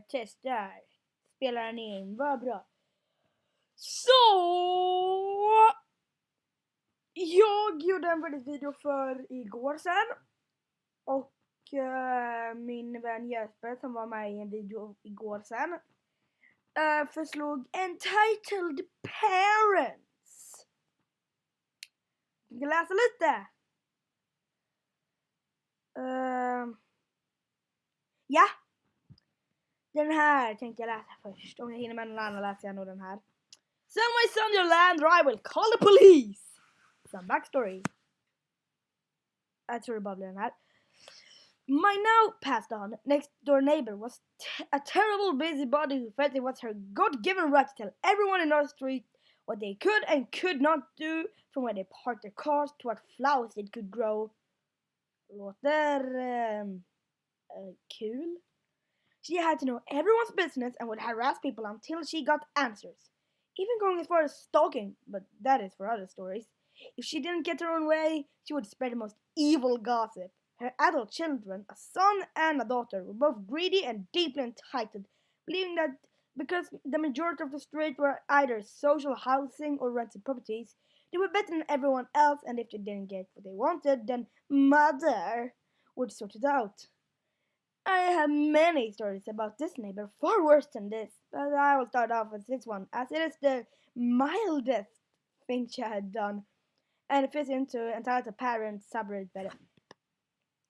Testar. Spelar han in, vad bra. Så! Jag gjorde en väldigt video för igår sen. Och min vän Jesper som var med i en video igår sen förslog EntitledParents. Jag ska läsa lite. Ja. Den här tänkte jag läsa först. Om jag hinner med någon annan läser jag nog den här. Sell my son your land or I will call the police. Some backstory. Jag tror det bara blir den här. My now passed on next door neighbor was a terrible busybody who felt it was her God-given right to tell everyone in our street what they could and could not do, from where they parked their cars to what flowers it could grow. Låter kul. She had to know everyone's business and would harass people until she got answers. Even going as far as stalking, but that is for other stories. If she didn't get her own way, she would spread the most evil gossip. Her adult children, a son and a daughter, were both greedy and deeply entitled, believing that because the majority of the street were either social housing or rented properties, they were better than everyone else, and if they didn't get what they wanted, then Mother would sort it out. I have many stories about this neighbor, far worse than this, but I will start off with this one, as it is the mildest thing she had done, and it fits into EntitledParents subreddit better.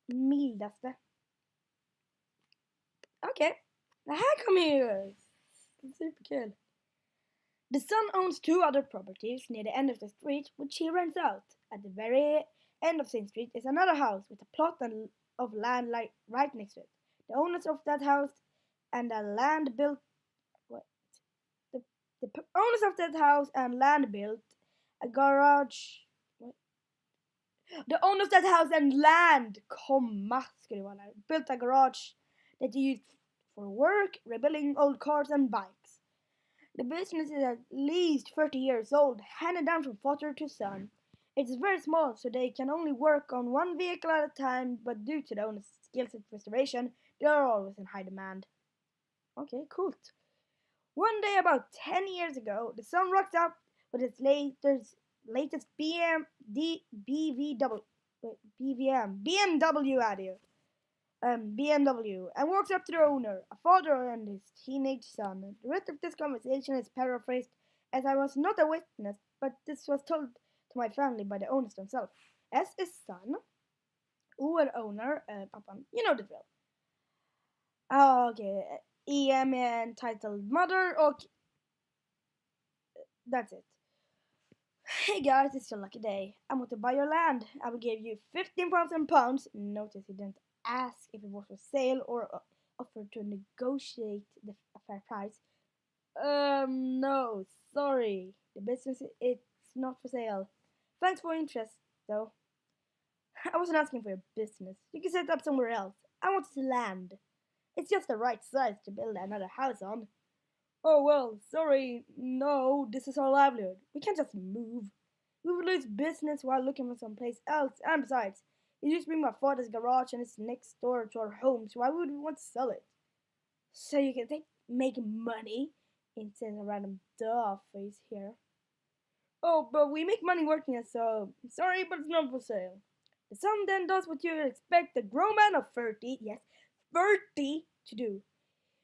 Mildaste. Okej, det här kommer ju superkul. The son owns 2 other properties near the end of the street, which he rents out. At the very end of same street is another house with a plot of land right next to it. The owners of that house and the land built. The owners of that house and land built a garage. The owners of that house and land, built a garage that they used for work, rebuilding old cars and bikes. The business is at least 30 years old, handed down from father to son. It's very small, so they can only work on 1 vehicle at a time, but due to the owner's skills at restoration, they are always in high demand. Okay, cool. One day about 10 years ago, the son rocked up with his latest BMW and walks up to the owner, a father and his teenage son. The rest of this conversation is paraphrased, as I was not a witness, but this was told to my family by the owners themselves. S is son, O är owner, pappan, you know the drill. Okay, EM är entitled mother, och that's it. Hey guys, it's a lucky day. I want to buy your land. I will give you 15,000 pounds. Notice he didn't ask if it was for sale or offer to negotiate the fair price. No, sorry. The business, it's not for sale. Thanks for interest, though. I wasn't asking for your business. You can set up somewhere else. I want this land. It's just the right size to build another house on. Oh well, sorry, no, this is our livelihood. We can't just move. We would lose business while looking for someplace else, and besides, it used to be my father's garage and it's next door to our home, so why would we want to sell it? So you can make money instead of a random duh face here. Oh, but we make money working it, so sorry, but it's not for sale. The son then does what you would expect a grown man of 30, yes, 30 to do,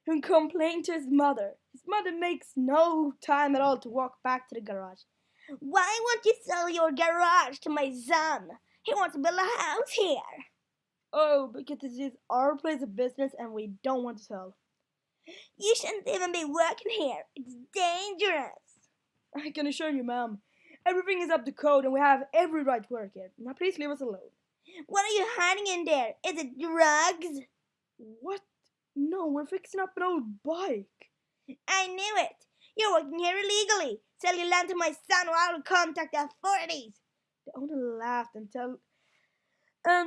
who complained to his mother. His mother makes no time at all to walk back to the garage. Why won't you sell your garage to my son? He wants to build a house here. Oh, because this is our place of business and we don't want to sell. You shouldn't even be working here. It's dangerous. I can assure you, ma'am. Everything is up to code and we have every right to work here. Now please leave us alone. What are you hiding in there? Is it drugs? What? No, we're fixing up an old bike. I knew it. You're working here illegally. Sell your land to my son or I will contact the authorities. The owner laughed and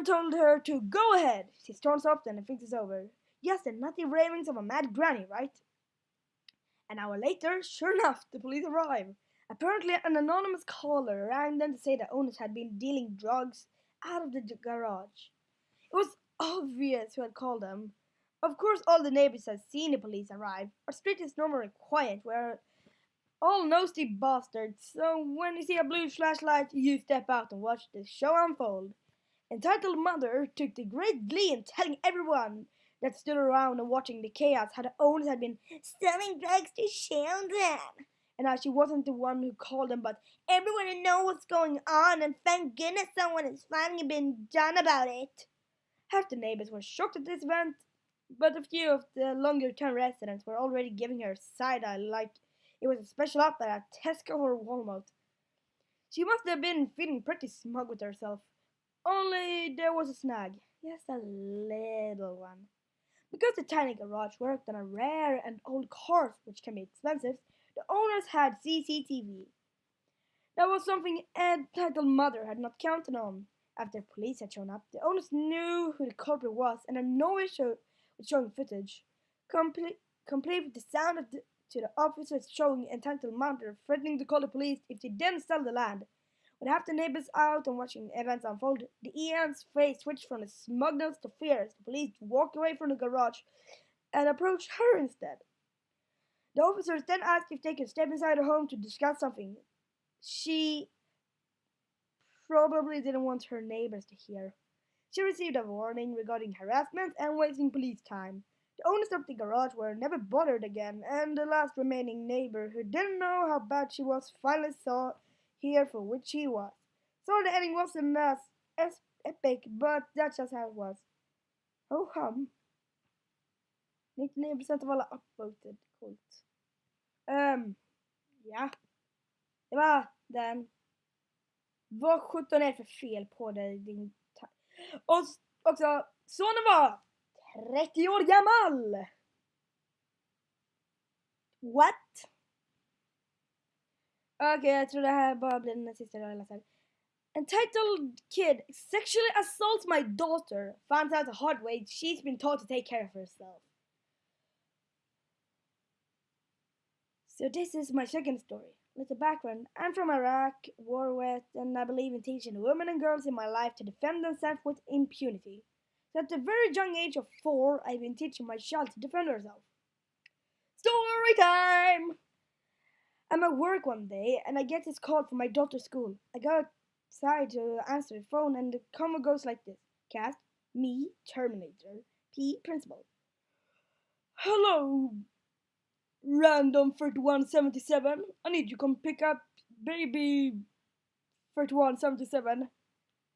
told her to go ahead. She storms off then and thinks it's over. Yes, the nutty ravings of a mad granny, right? An hour later, sure enough, the police arrive. Apparently, an anonymous caller rang them to say the owners had been dealing drugs out of the garage. It was obvious who had called them. Of course, all the neighbors had seen the police arrive. Our street is normally quiet, where all nosy bastards, so when you see a blue flashlight, you step out and watch the show unfold. Entitled Mother took the great glee in telling everyone that stood around and watching the chaos how the owners had been selling drugs to children. And how she wasn't the one who called them, but everyone who knows what's going on, and thank goodness someone has finally been done about it. Half the neighbors were shocked at this event, but a few of the longer-term residents were already giving her side-eye like it was a special offer at Tesco or Walmart. She must have been feeling pretty smug with herself. Only there was a snag. Yes, a little one. Because the tiny garage worked on a rare and old cars, which can be expensive, the owners had CCTV. That was something Entitled Mother had not counted on. After police had shown up, the owners knew who the culprit was, and had no issue with showing footage, complete with the sound to the officers showing Entitled Mother threatening to call the police if they didn't sell the land. With half the neighbors out and watching events unfold, the Ian's face switched from the smugness to fear as the police walked away from the garage and approached her instead. The officers then asked if they could step inside her home to discuss something she probably didn't want her neighbors to hear. She received a warning regarding harassment and wasting police time. The owners of the garage were never bothered again, and the last remaining neighbor who didn't know how bad she was finally saw here for which she was. So the ending wasn't as epic, but that's just how it was. Ho hum. 99% av alla upvoted. Coolt. Ja. Det var den. Vad 17 är det för fel på dig, din... Och också, sonen var 30 år gammal! What? Okej, jag tror det här bara blir den sista jag läser. Entitled kid sexually assaults my daughter. Finds out the hard way she's been taught to take care of herself. So this is my second story. Little background. I'm from Iraq, war vet, and I believe in teaching women and girls in my life to defend themselves with impunity. So at the very young age of 4, I've been teaching my child to defend herself. Story time! I'm at work one day and I get this call from my daughter's school. I go outside to answer the phone and the convo goes like this. Cast, me, Terminator, P, principal. Hello, Random 3177. I need you to come pick up baby 3177.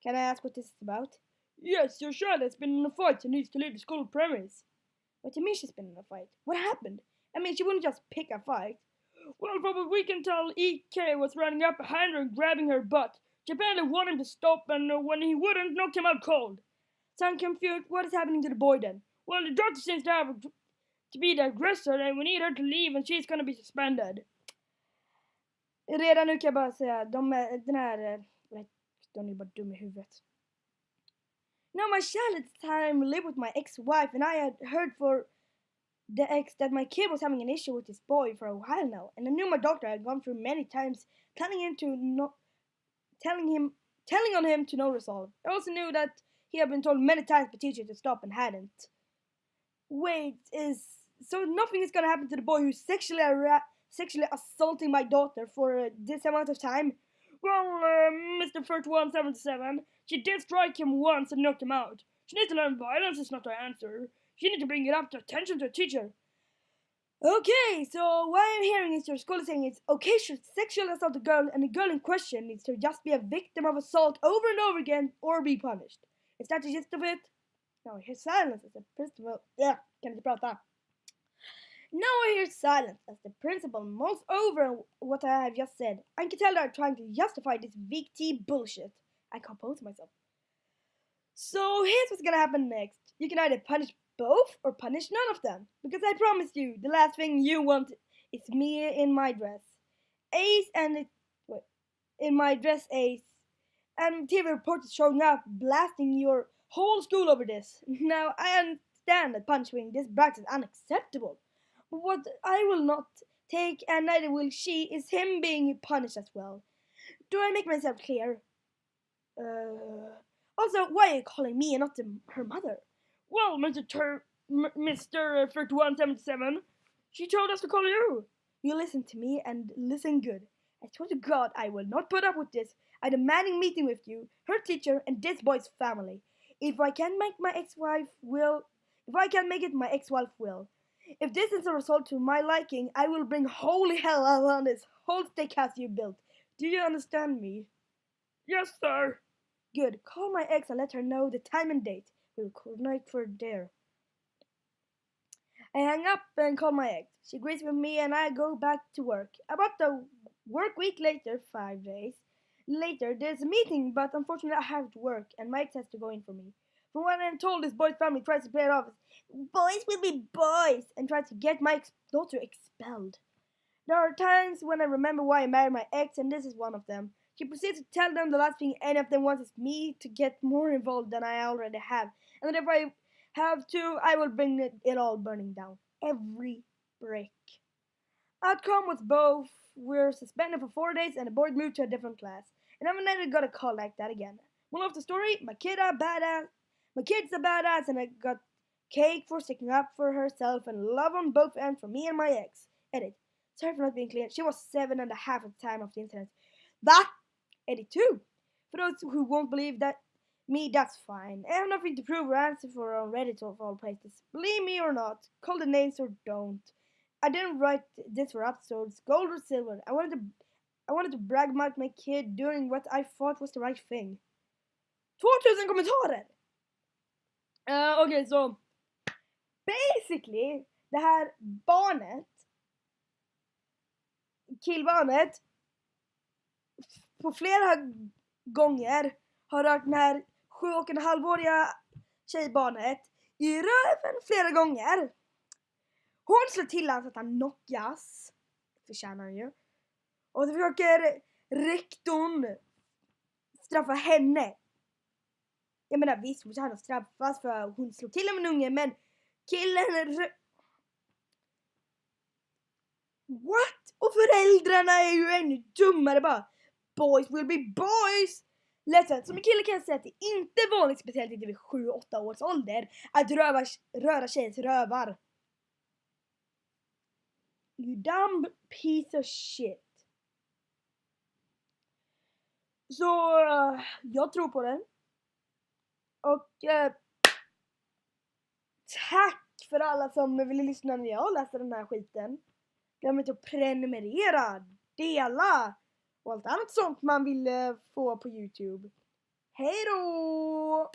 Can I ask what this is about? Yes, your child has been in a fight and needs to leave the school premise. What do you mean she's been in a fight? What happened? I mean, she wouldn't just pick a fight. Well, from what we can tell, EK was running up behind her and grabbing her butt. She apparently wanted him to stop, and when he wouldn't, knocked him out cold. So I'm confused. What is happening to the boy then? Well, the doctor seems to be the aggressor, and we need her to leave, and she's gonna be suspended. Redan nu kan jag bara säga, de är bara dum i huvudet. Now my child at the time lived with my ex-wife, and I had heard for the ex that my kid was having an issue with this boy for a while now, and I knew my doctor had gone through many times telling on him to no resolve. I also knew that he had been told many times by teachers to stop and hadn't. Wait, so nothing is gonna happen to the boy who's sexually assaulting my daughter for this amount of time? Well, Mr. 3177, she did strike him once and knocked him out. She needs to learn violence is not her answer. She needs to bring it up to attention to a teacher. Okay, so what I'm hearing is your school is saying it's okay to sexually assault a girl, and the girl in question needs to just be a victim of assault over and over again or be punished. Is that the gist of it? Now I hear silence as the principal... kan inte prata. Now I hear silence as the principal mulls over what I have just said. I can tell they're trying to justify this VT bullshit. I compose myself. So here's what's gonna happen next. You can either punish both or punish none of them. Because I promise you, the last thing you want is me in my dress. In my dress Ace. And TV reporters showing up, blasting your whole school over this. Now, I understand that punishing this brat is unacceptable. But what I will not take, and neither will she, is him being punished as well. Do I make myself clear? Also, why are you calling me and not her mother? Well, Mr. Mr. 3177. She told us to call you. You listen to me and listen good. I swear to God I will not put up with this. I'm demanding meeting with you, her teacher, and this boy's family. If I can make my ex-wife will, if I can make it, my ex-wife will. If this is a result to my liking, I will bring holy hell on this whole steakhouse you built. Do you understand me? Yes, sir. Good. Call my ex and let her know the time and date. We'll coordinate for there. I hang up and call my ex. She agrees with me and I go back to work. About a work week later, 5 days later, there's a meeting, but unfortunately I have to work and my ex has to go in for me. From what I'm told, this boy's family tries to play it off as boys will be boys and tries to get my daughter expelled. There are times when I remember why I married my ex, and this is one of them. She proceeds to tell them the last thing any of them wants is me to get more involved than I already have, and that if I have to, I will bring it all burning down. Every brick. Outcome was both were suspended for 4 days and the boy moved to a different class. And I've never got a call like that again. Moral of the story, my kid's a badass and I got cake for sticking up for herself and love on both ends for me and my ex. Edit. Sorry for not being clear. She was 7.5 at the time of the incident. That? Edit 2. For those who won't believe that me, that's fine. I have nothing to prove or answer for on Reddit of all places. Believe me or not, call the names or don't. I didn't write this for episodes, gold or silver. I wanted to brag about my kid doing what I thought was the right thing. 2000 kommentarer! Okej, så basically, det här barnet, killbarnet, på flera gånger har rört den här 7,5-åriga tjejbarnet i röven flera gånger. Hon slår till honom så att han knockas. Förtjänar han ju. Och så försöker rektorn straffa henne. Jag menar visst, hon ska straffas för att hon slår till en unge, men killen what? Och föräldrarna är ju ännu dummare bara. Boys will be boys. Ledsen, som en kille kan jag säga att det inte är vanligt, speciellt inte vid 7-8 års ålder, att röra tjejens rövar. You dumb piece of shit. Så jag tror på den. Och tack för alla som vill lyssna när jag läser den här skiten. Glöm inte att prenumerera, dela och allt annat sånt man vill få på YouTube. Hej då!